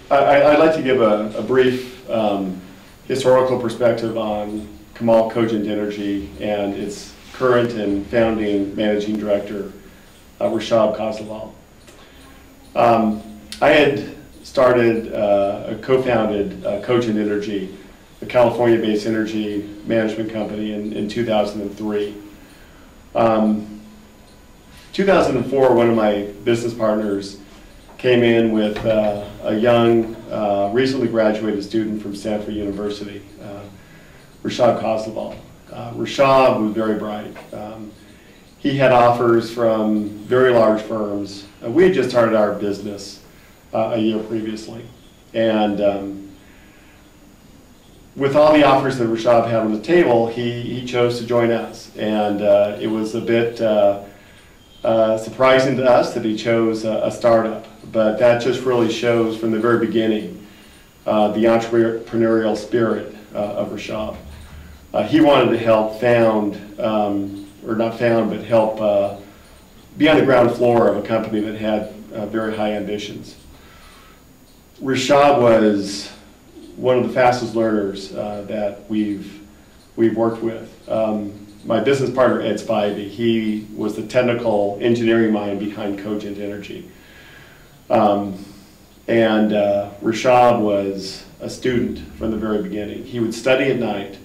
I'd like to give a brief historical perspective on Kamal Cogent Energy and its current and founding managing director, Rashab Khazalal. I had started, co-founded Cogent Energy, a California-based energy management company in 2003. 2004, one of my business partners came in with a young, recently graduated student from Stanford University, Rashab Khazalal. Rashab was very bright. He had offers from very large firms. We had just started our business a year previously. And with all the offers that Rashab had on the table, he chose to join us. And it was a bit surprising to us that he chose a startup. But that just really shows from the very beginning the entrepreneurial spirit of Rashab. He wanted to help found, or not found, but help be on the ground floor of a company that had very high ambitions. Rashab was one of the fastest learners that we've worked with. My business partner, Ed Spivey, he was the technical engineering mind behind Cogent Energy. Rashab was a student from the very beginning. He would study at night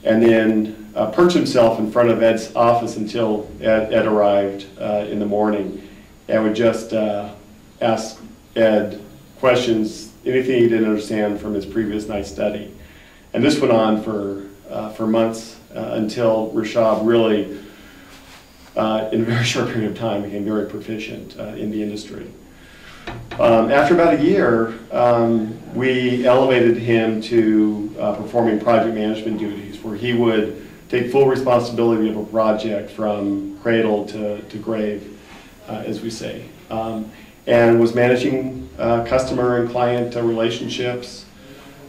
and then perch himself in front of Ed's office until Ed arrived in the morning, and would just ask Ed questions, anything he didn't understand from his previous night's study. And this went on for months until Rashab really, in a very short period of time, became very proficient in the industry. After about a year, we elevated him to performing project management duties, where he would take full responsibility of a project from cradle to grave, as we say, and was managing customer and client relationships.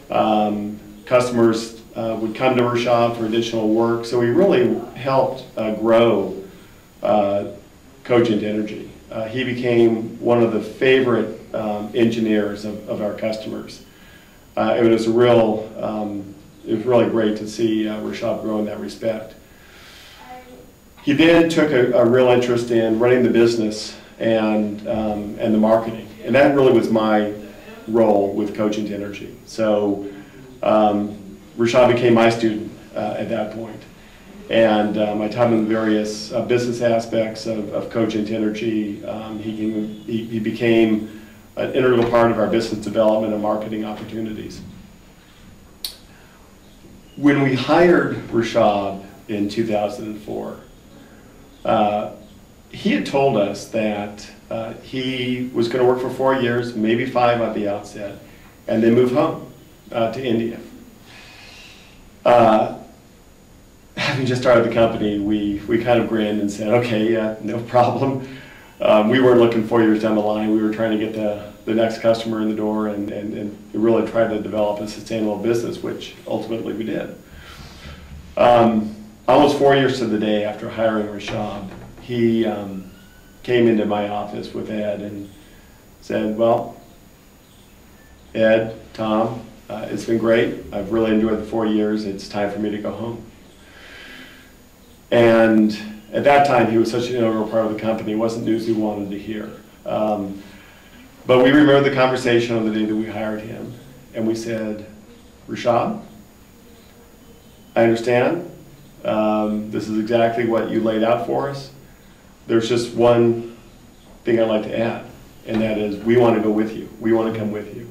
Customers would come to Rashab for additional work, so he really helped grow Cogent Energy. He became one of the favorite engineers of our customers. It was really great to see Rashab grow in that respect. He then took a real interest in running the business and the marketing, and that really was my role with Cogent Energy. So Rashab became my student at that point. And I taught him the various business aspects of Cogent Energy. He became an integral part of our business development and marketing opportunities. When we hired Rashab in 2004, he had told us that he was going to work for 4 years, maybe 5 at the outset, and then move home to India. Having just started the company, we kind of grinned and said, okay, yeah, no problem. We weren't looking 4 years down the line. We were trying to get the next customer in the door and really try to develop a sustainable business, which ultimately we did. Almost 4 years to the day after hiring Rashab, he came into my office with Ed and said, well, Ed, Tom, it's been great. I've really enjoyed the 4 years. It's time for me to go home. And at that time, he was such an integral part of the company. It wasn't news we wanted to hear. But we remember the conversation on the day that we hired him. And we said, Rashab, I understand. This is exactly what you laid out for us. There's just one thing I'd like to add, and that is we want to go with you. We want to come with you.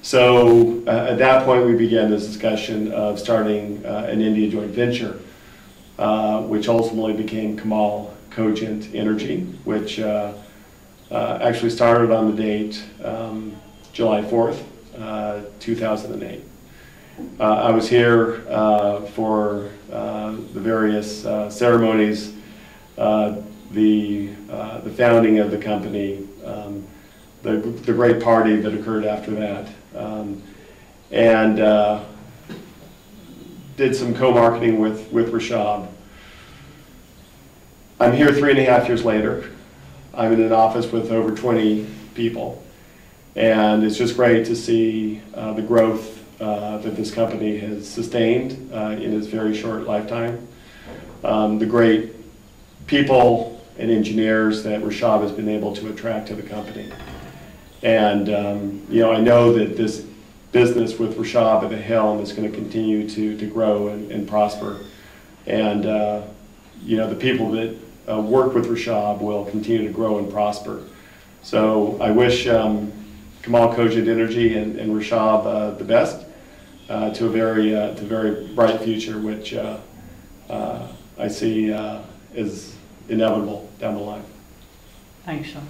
So at that point, we began this discussion of starting an India joint venture, which ultimately became Kamal Cogent Energy, which actually started on the date July 4th, 2008. I was here for the various ceremonies, the founding of the company, the great party that occurred after that, and did some co-marketing with Rashab. I'm here 3.5 years later. I'm in an office with over 20 people, And it's just great to see the growth that this company has sustained in its very short lifetime. The great people and engineers that Rashab has been able to attract to the company. And I know that this business with Rashab at the helm is going to continue to grow and prosper. And the people that work with Rashab will continue to grow and prosper. So I wish Kamal Cogent Energy and Rashab the best to a very bright future, which I see is inevitable down the line. Thanks, Sean.